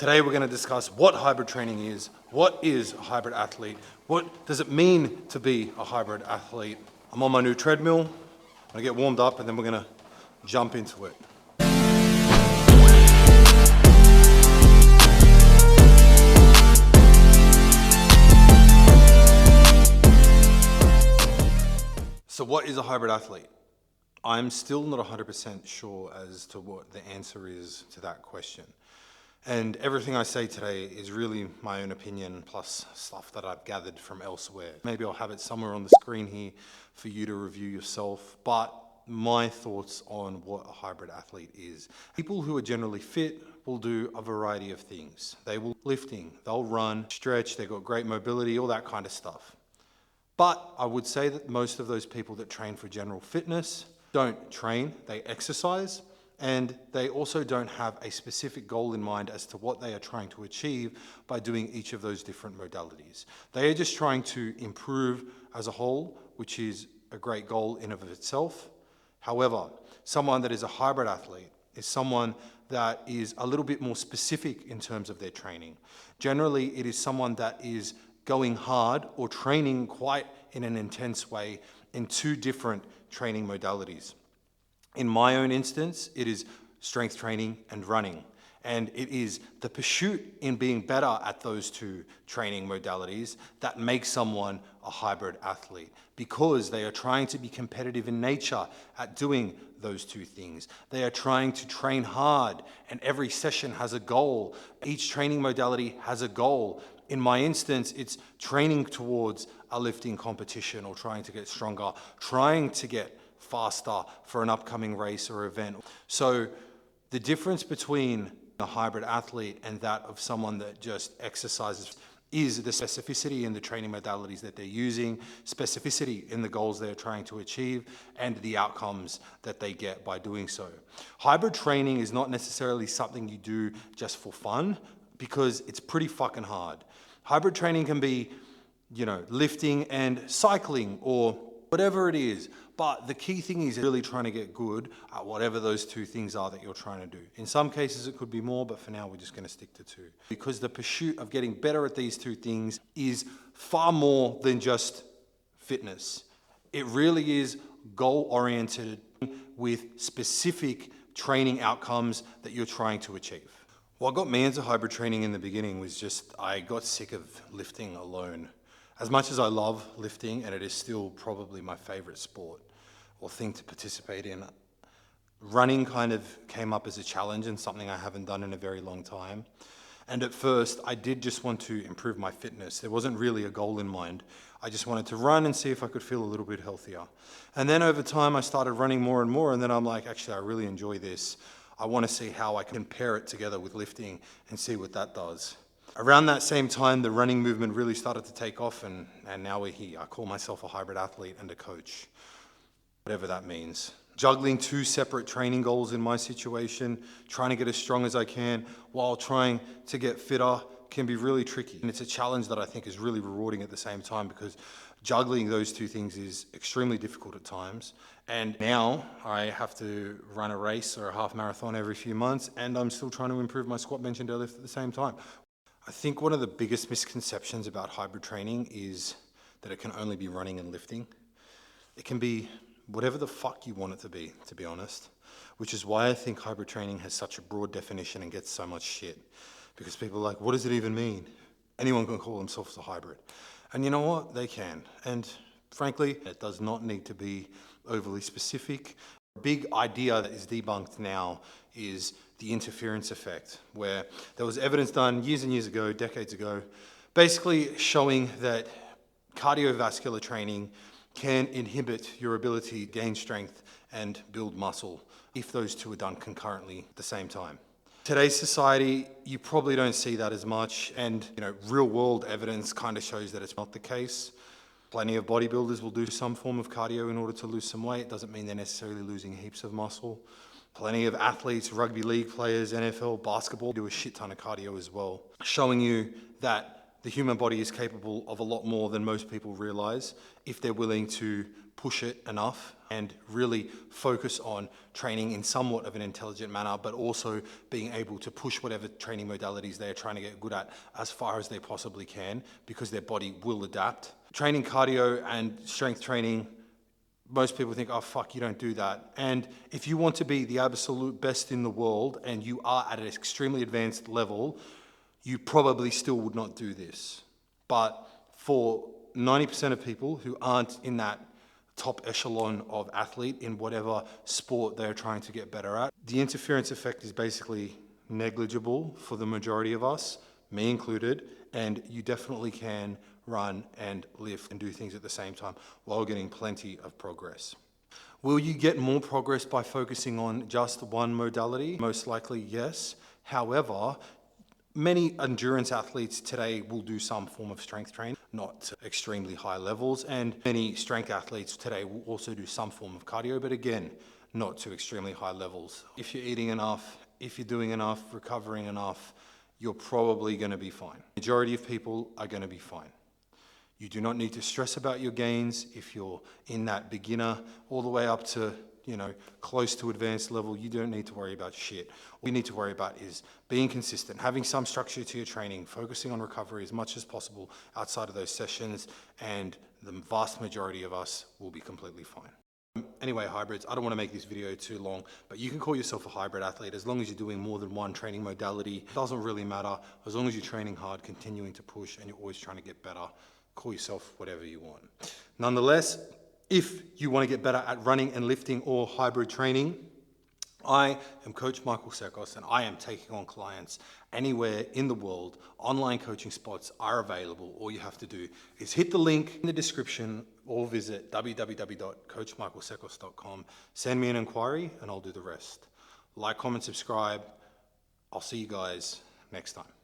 Today we're going to discuss what hybrid training is, what is a hybrid athlete, what does it mean to be a hybrid athlete. I'm on my new treadmill, I'm going to get warmed up and then we're going to jump into it. So what is a hybrid athlete? I'm still not 100% sure as to what the answer is to that question. And everything I say today is really my own opinion plus stuff that I've gathered from elsewhere. Maybe I'll have it somewhere on the screen here for you to review yourself, but my thoughts on what a hybrid athlete is. People who are generally fit will do a variety of things. They will lifting, they'll run, stretch, they've got great mobility, all that kind of stuff. But I would say that most of those people that train for general fitness don't train, they exercise. And they also don't have a specific goal in mind as to what they are trying to achieve by doing each of those different modalities. They are just trying to improve as a whole, which is a great goal in of itself. However, someone that is a hybrid athlete is someone that is a little bit more specific in terms of their training. Generally, it is someone that is going hard or training quite in an intense way in two different training modalities. In my own instance, it is strength training and running. And it is the pursuit in being better at those two training modalities that makes someone a hybrid athlete, because they are trying to be competitive in nature at doing those two things. They are trying to train hard, and every session has a goal. Each training modality has a goal. In my instance, it's training towards a lifting competition or trying to get stronger, trying to get faster for an upcoming race or event. So the difference between a hybrid athlete and that of someone that just exercises is the specificity in the training modalities that they're using, specificity in the goals they're trying to achieve, and the outcomes that they get by doing so. Hybrid training is not necessarily something you do just for fun, because it's pretty fucking hard. Hybrid training can be, lifting and cycling or whatever it is. But the key thing is really trying to get good at whatever those two things are that you're trying to do. In some cases, it could be more, but for now, we're just going to stick to two. Because the pursuit of getting better at these two things is far more than just fitness. It really is goal-oriented with specific training outcomes that you're trying to achieve. What got me into hybrid training in the beginning was just I got sick of lifting alone. As much as I love lifting, and it is still probably my favorite sport or thing to participate in, running kind of came up as a challenge and something I haven't done in a very long time. And at first, I did just want to improve my fitness. There wasn't really a goal in mind. I just wanted to run and see if I could feel a little bit healthier. And then over time, I started running more and more, and then I'm like, actually, I really enjoy this. I want to see how I can pair it together with lifting and see what that does. Around that same time, the running movement really started to take off, and now we're here. I call myself a hybrid athlete and a coach, whatever that means. Juggling two separate training goals in my situation, trying to get as strong as I can while trying to get fitter can be really tricky. And it's a challenge that I think is really rewarding at the same time, because juggling those two things is extremely difficult at times. And now I have to run a race or a half marathon every few months, and I'm still trying to improve my squat, bench, and deadlift at the same time. I think one of the biggest misconceptions about hybrid training is that it can only be running and lifting. It can be whatever the fuck you want it to be honest, which is why I think hybrid training has such a broad definition and gets so much shit, because people are like, what does it even mean? Anyone can call themselves a hybrid. And you know what? They can. And frankly, it does not need to be overly specific. A big idea that is debunked now is the interference effect, where there was evidence done years and years ago, decades ago, basically showing that cardiovascular training can inhibit your ability to gain strength and build muscle if those two are done concurrently at the same time. Today's society, you probably don't see that as much, and real world evidence kind of shows that it's not the case. Plenty of bodybuilders will do some form of cardio in order to lose some weight. It doesn't mean they're necessarily losing heaps of muscle. Plenty of athletes, rugby league players, NFL, basketball, do a shit ton of cardio as well, showing you that the human body is capable of a lot more than most people realize if they're willing to push it enough and really focus on training in somewhat of an intelligent manner, but also being able to push whatever training modalities they're trying to get good at as far as they possibly can, because their body will adapt. Training cardio and strength training, most people think, oh fuck, you don't do that. And if you want to be the absolute best in the world and you are at an extremely advanced level, you probably still would not do this. But for 90% of people who aren't in that top echelon of athlete in whatever sport they're trying to get better at, the interference effect is basically negligible for the majority of us, me included, and you definitely can run and lift and do things at the same time while getting plenty of progress. Will you get more progress by focusing on just one modality? Most likely, yes. However, many endurance athletes today will do some form of strength training, not to extremely high levels, and many strength athletes today will also do some form of cardio, but again, not to extremely high levels. If you're eating enough, if you're doing enough, recovering enough, you're probably going to be fine. Majority of people are going to be fine. You do not need to stress about your gains if you're in that beginner all the way up to, close to advanced level. You don't need to worry about shit. All you need to worry about is being consistent, having some structure to your training, focusing on recovery as much as possible outside of those sessions, and the vast majority of us will be completely fine. Anyway, hybrids, I don't want to make this video too long, but you can call yourself a hybrid athlete as long as you're doing more than one training modality. It doesn't really matter. As long as you're training hard, continuing to push, and you're always trying to get better, call yourself whatever you want. Nonetheless, if you want to get better at running and lifting or hybrid training, I am Coach Michael Sekos, and I am taking on clients anywhere in the world. Online coaching spots are available. All you have to do is hit the link in the description or visit www.coachmichaelsekos.com. Send me an inquiry and I'll do the rest. Like, comment, subscribe. I'll see you guys next time.